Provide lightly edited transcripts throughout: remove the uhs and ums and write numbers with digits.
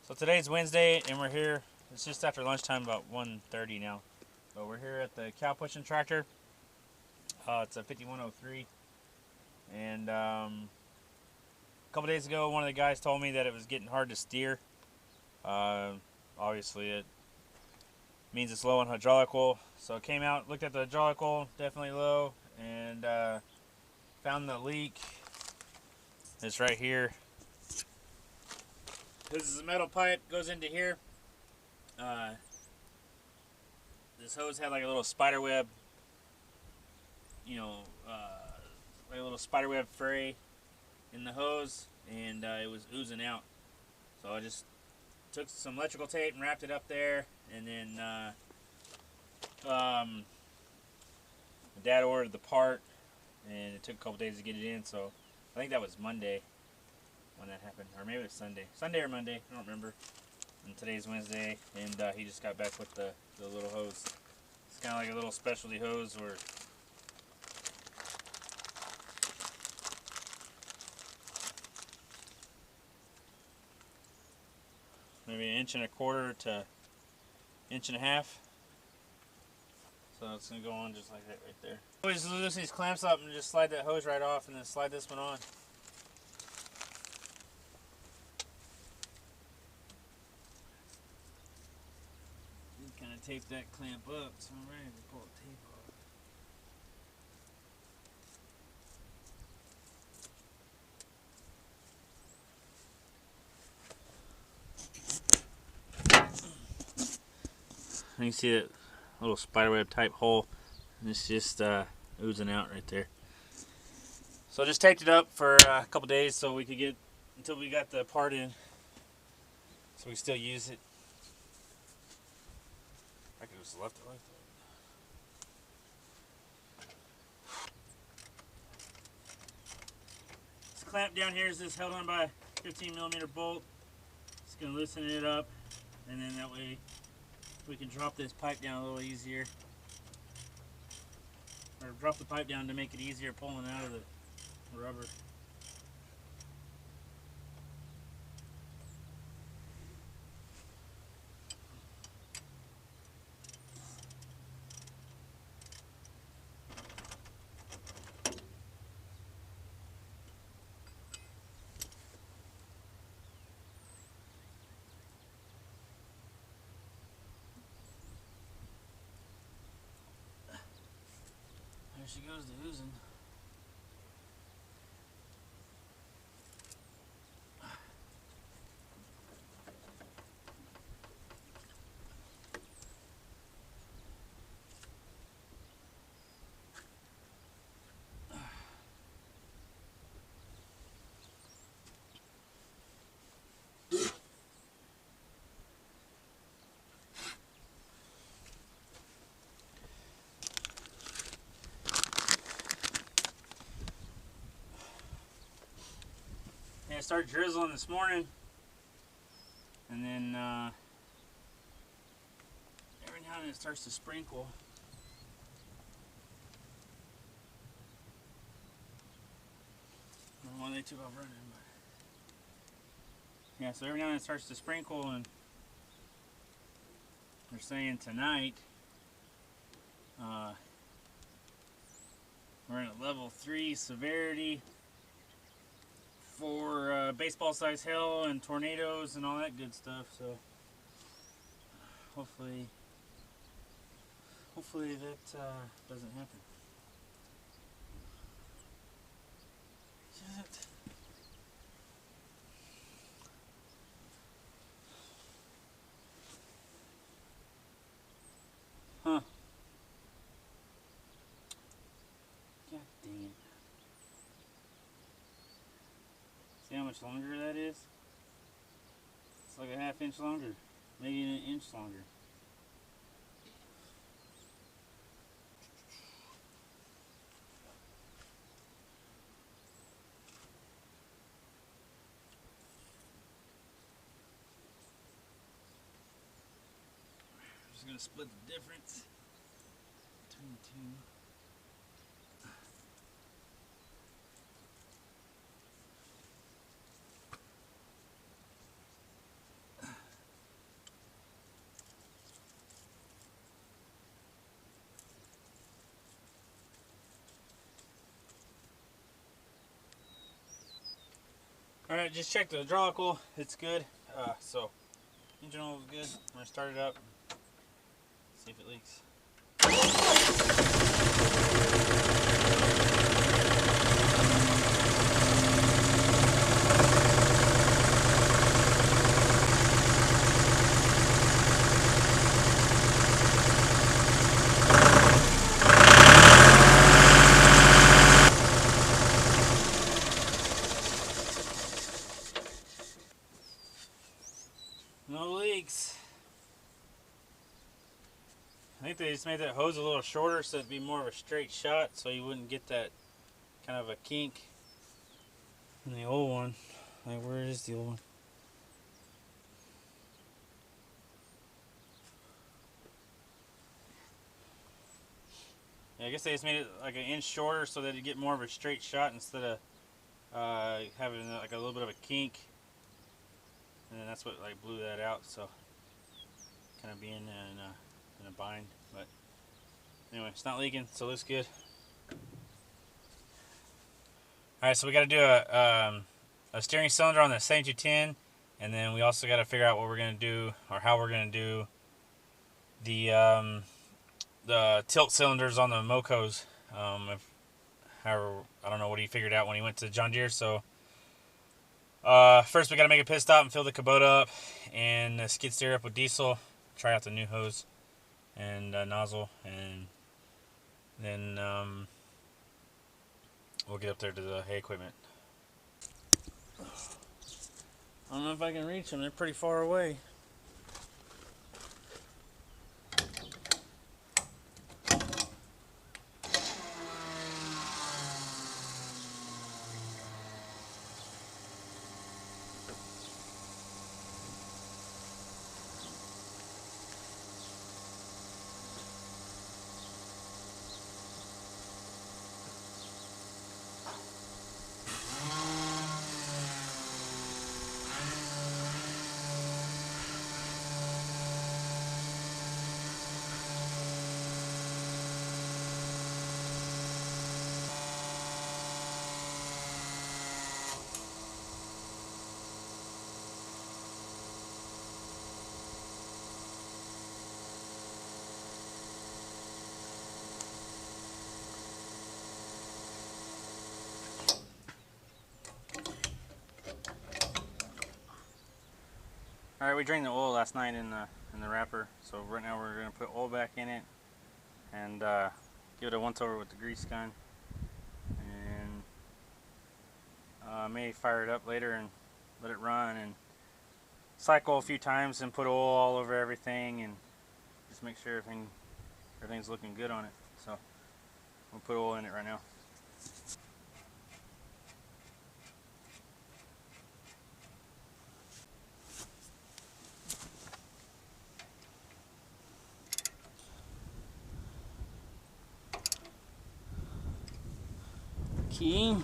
So today's Wednesday, and we're here. It's just after lunchtime, about 1:30 now. But we're here at the cow pushing tractor. It's a 5103, and a couple days ago, one of the guys told me that it was getting hard to steer. Uh, Obviously, it means it's low on hydraulic oil. So I came out, looked at the hydraulic oil, definitely low, and found the leak. It's right here. This is a metal pipe, goes into here. This hose had like a little spider web, like a little spider web fray in the hose, and it was oozing out. So I just took some electrical tape and wrapped it up there, and then my dad ordered the part, and it took a couple days to get it in. So I think that was Monday when that happened, or maybe it was Sunday or Monday, I don't remember. And today's Wednesday, and he just got back with the little hose. It's kind of like a little specialty hose where maybe 1.25 to 1.5 inches. So it's going to go on just like that right there. Always loosen these clamps up and just slide that hose right off, and then slide this one on. Kind of tape that clamp up, so I'm ready to pull the tape off. And you see that little spiderweb type hole, and it's just oozing out right there. So I just taped it up for a couple days so we could get, until we got the part in, so we can still use it. I could just left it like that. This clamp down here is just held on by a 15mm bolt. Just going to loosen it up, and then that way we can drop this pipe down a little easier. Or drop the pipe down to make it easier pulling out of the rubber. There she goes, the oozing. I started drizzling this morning, and then every now and then it starts to sprinkle. I don't know why they took off running, but yeah, so every now and then it starts to sprinkle, and they're saying tonight we're in a level 3 severity for baseball size hail and tornadoes and all that good stuff. So hopefully that doesn't happen. Shit. Huh. God dang it. See how much longer that is? It's like a 1/2 inch longer. Maybe an inch longer. I'm just going to split the difference between the two. Alright, just check the hydraulic oil. It's good. So, engine oil is good. I'm going to start it up. See if it leaks. No leaks. I think they just made that hose a little shorter so it'd be more of a straight shot so you wouldn't get that kind of a kink in the old one. Like, where is the old one? Yeah, I guess they just made it like an inch shorter so that you get more of a straight shot instead of having like a little bit of a kink. And then that's what like blew that out. So kind of being in a bind, but anyway, it's not leaking, so it looks good. All right, so we got to do a steering cylinder on the 7210, and then we also got to figure out what we're going to do or how we're going to do the tilt cylinders on the Mokos. However, I don't know what he figured out when he went to John Deere. So first we got to make a pit stop and fill the Kubota up and the skid steer up with diesel. Try out the new hose and nozzle, and then we'll get up there to the hay equipment. I don't know if I can reach them. They're pretty far away. All right, we drained the oil last night in the wrapper, so right now we're going to put oil back in it and give it a once over with the grease gun, and may fire it up later and let it run and cycle a few times and put oil all over everything and just make sure everything's looking good on it. So we'll put oil in it right now. Key.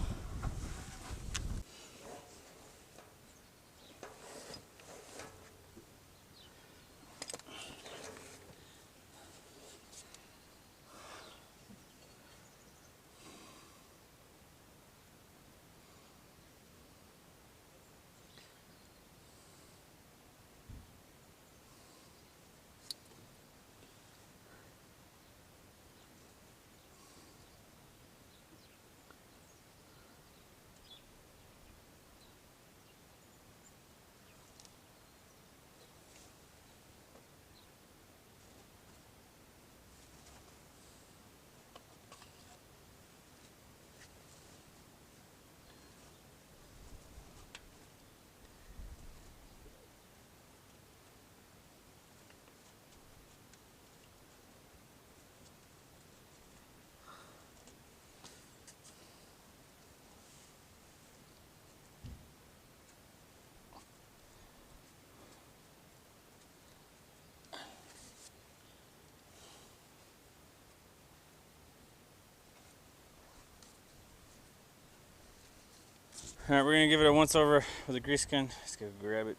All right, we're gonna give it a once over with a grease gun. Let's go grab it.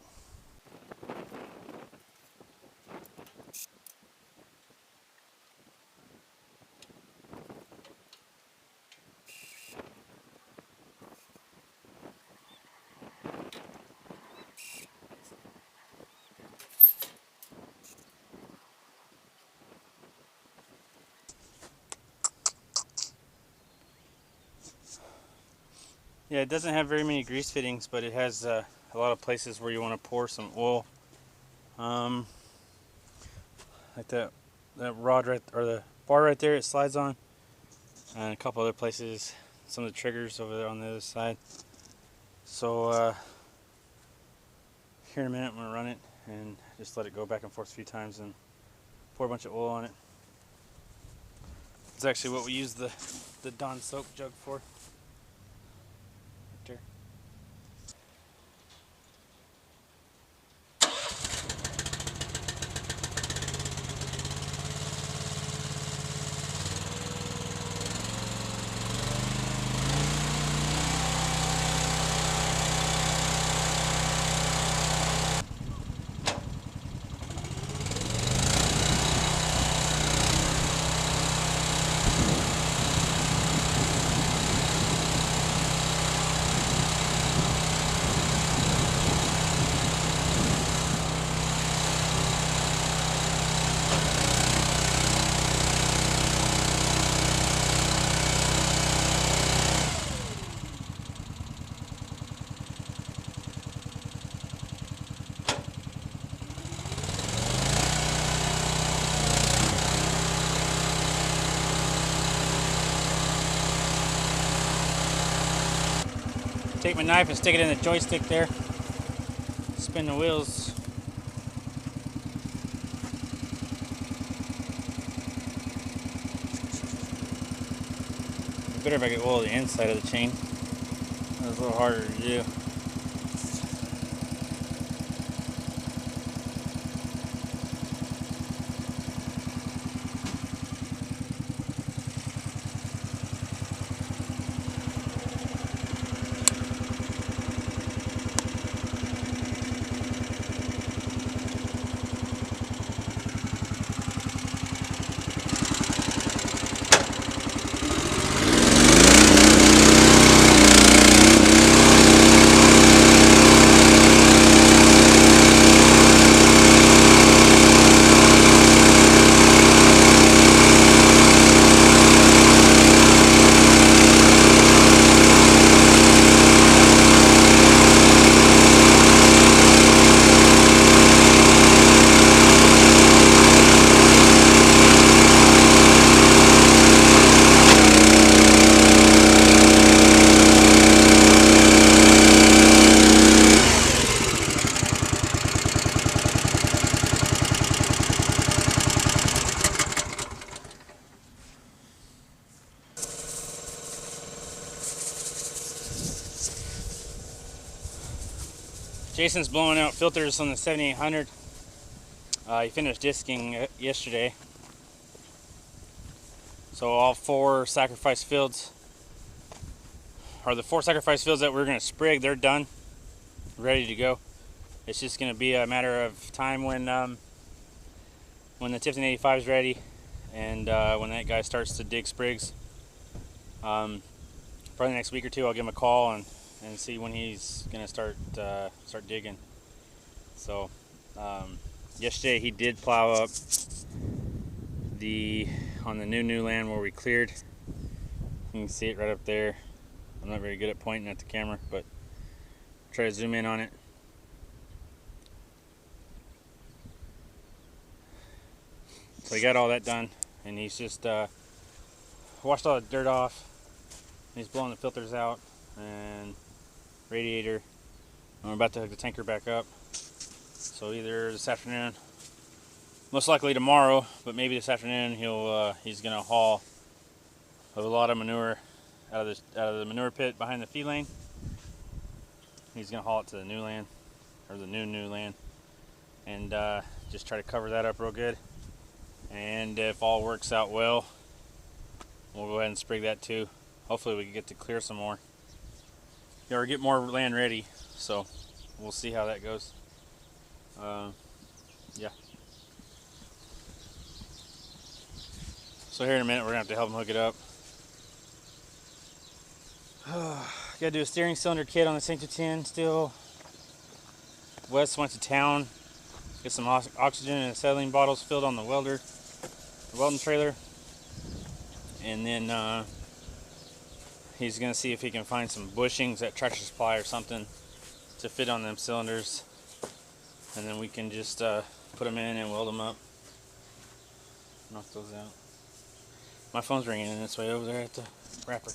Yeah, it doesn't have very many grease fittings, but it has a lot of places where you want to pour some oil. Like that rod right, or the bar right there, it slides on, and a couple other places, some of the triggers over there on the other side. So here in a minute I'm going to run it and just let it go back and forth a few times and pour a bunch of oil on it. It's actually what we use the Dawn soap jug for. Right there. Take my knife and stick it in the joystick there. Spin the wheels. Better if I get oil the inside of the chain. That's a little harder to do. Jason's blowing out filters on the 7800. He finished disking yesterday. So all 4 sacrifice fields, or the 4 sacrifice fields that we're going to sprig, they're done, ready to go. It's just going to be a matter of time when the Tifton 85 is ready, and when that guy starts to dig sprigs. Probably the next week or two I'll give him a call and see when he's gonna start digging. So yesterday he did plow up on the new land where we cleared. You can see it right up there. I'm not very good at pointing at the camera, but try to zoom in on it. So he got all that done, and he's just washed all the dirt off. He's blowing the filters out and radiator. I'm about to hook the tanker back up. So either this afternoon, most likely tomorrow, but maybe this afternoon he's gonna haul a lot of manure out of the manure pit behind the feed lane. He's gonna haul it to the new land, or the new land, and just try to cover that up real good. And if all works out well, we'll go ahead and sprig that too. Hopefully we can get to clear some more, or get more land ready. So we'll see how that goes. Yeah. So here in a minute we're gonna have to help him hook it up. Gotta do a steering cylinder kit on the St. 210 still. Wes went to town, get some oxygen and acetylene bottles filled on the welding trailer, and then he's gonna see if he can find some bushings at Tractor Supply or something to fit on them cylinders, and then we can just put them in and weld them up. Knock those out. My phone's ringing and it's way over there at the wrapper.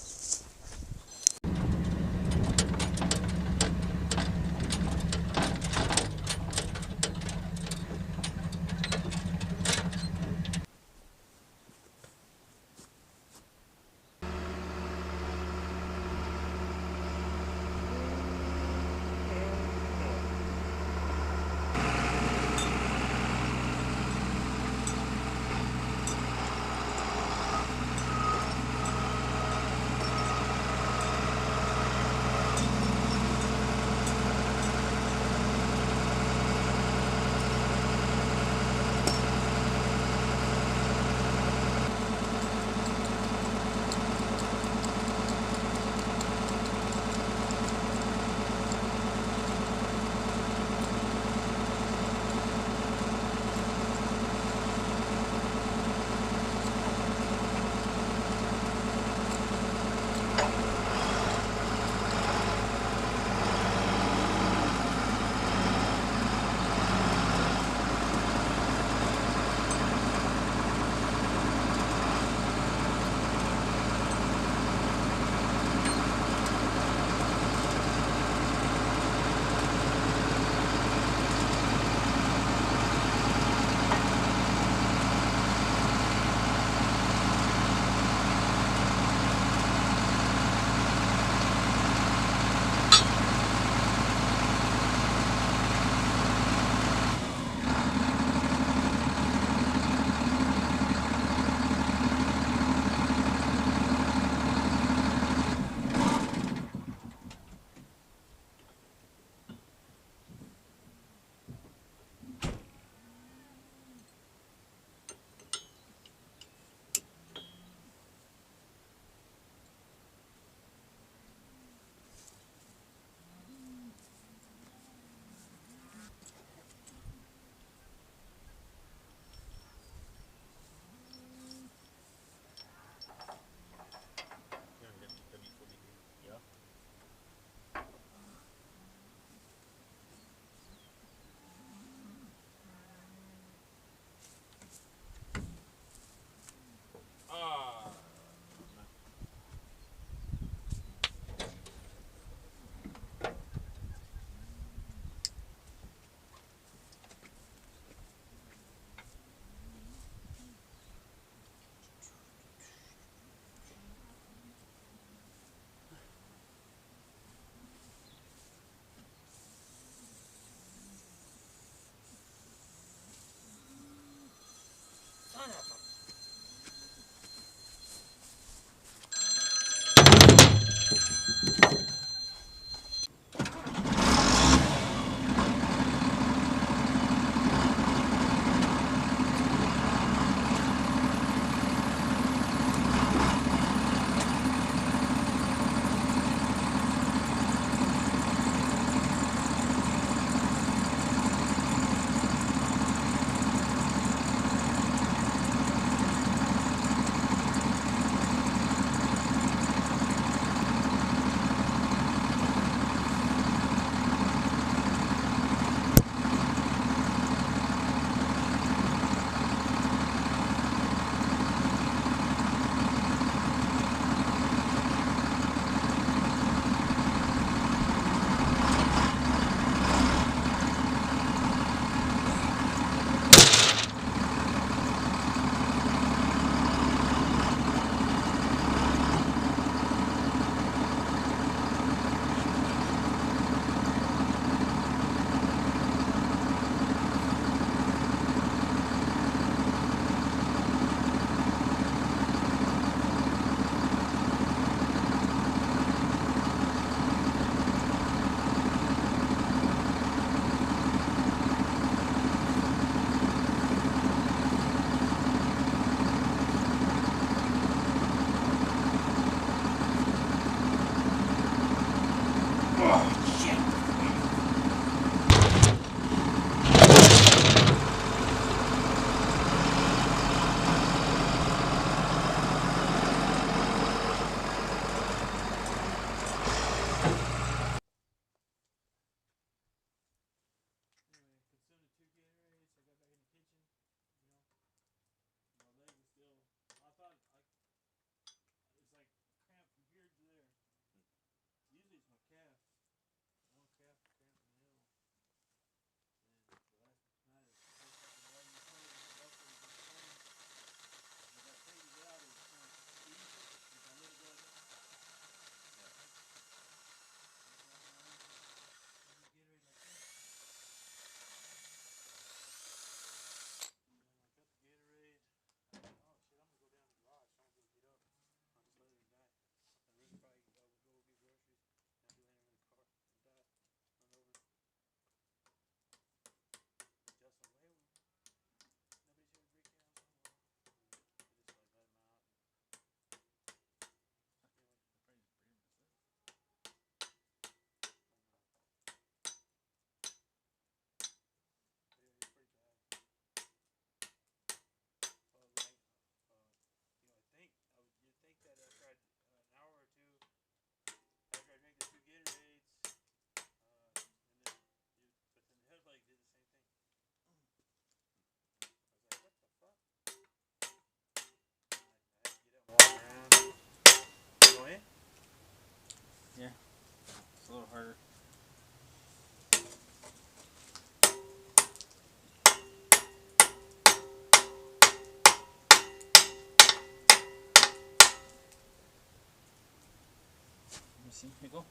you go.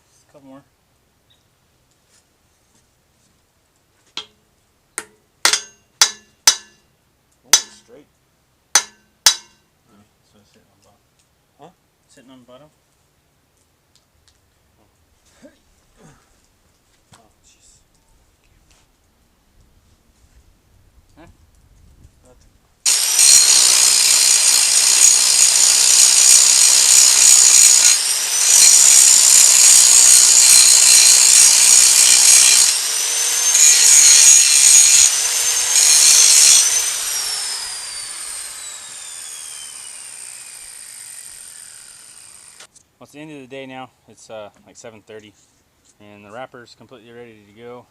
Just a couple more. Oh, straight. So it's sitting on the bottom. Huh? Sitting on the bottom? Oh, jeez. Huh? Nothing. Well, it's the end of the day now. It's like 7:30, and the wrapper's completely ready to go.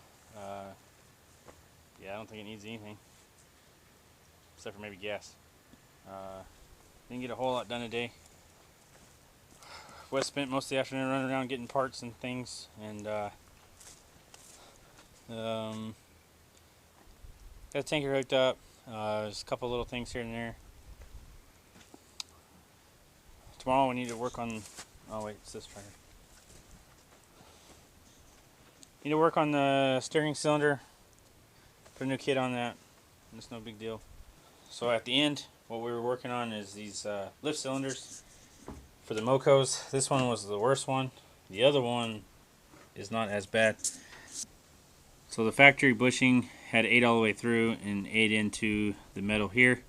Yeah, I don't think it needs anything except for maybe gas. Didn't get a whole lot done today. Wes spent most of the afternoon running around getting parts and things, and got the tanker hooked up. There's a couple little things here and there. Tomorrow we need to work on. Oh wait, it's this tractor. Need to work on the steering cylinder. Put a new kit on that. It's no big deal. So at the end, what we were working on is these lift cylinders for the Mocos. This one was the worst one. The other one is not as bad. So the factory bushing had 8 all the way through and 8 into the metal here.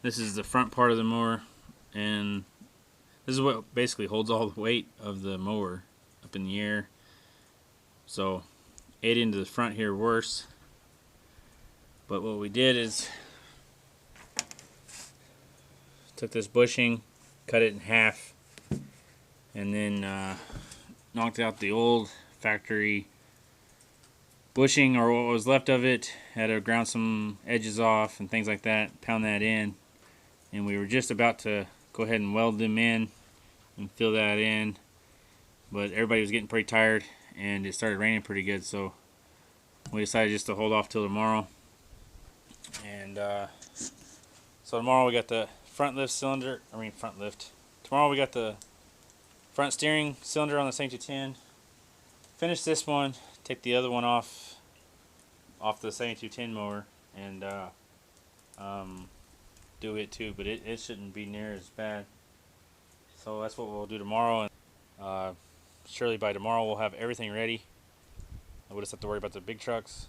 This is the front part of the mower, and this is what basically holds all the weight of the mower up in the air. So 8 into the front here worse. But what we did is took this bushing, cut it in half, and then knocked out the old factory bushing, or what was left of it. Had to ground some edges off and things like that, pound that in, and we were just about to go ahead and weld them in and fill that in, but everybody was getting pretty tired and it started raining pretty good, so we decided just to hold off till tomorrow. And so tomorrow we got the front lift. Tomorrow we got the front steering cylinder on the same 210. Finish this one, take the other one off the 7210 mower, and do it too, but it shouldn't be near as bad. So that's what we'll do tomorrow, and surely by tomorrow we'll have everything ready. We'll just have to worry about the big trucks,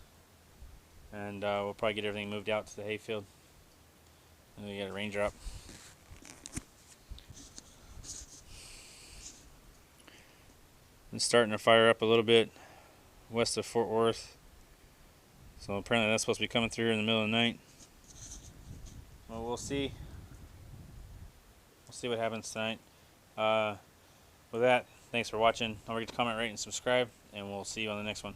and we'll probably get everything moved out to the hayfield. And we got a raindrop. It's starting to fire up a little bit west of Fort Worth. So apparently that's supposed to be coming through in the middle of the night. Well, we'll see. We'll see what happens tonight. With that, thanks for watching. Don't forget to comment, rate, and subscribe, and we'll see you on the next one.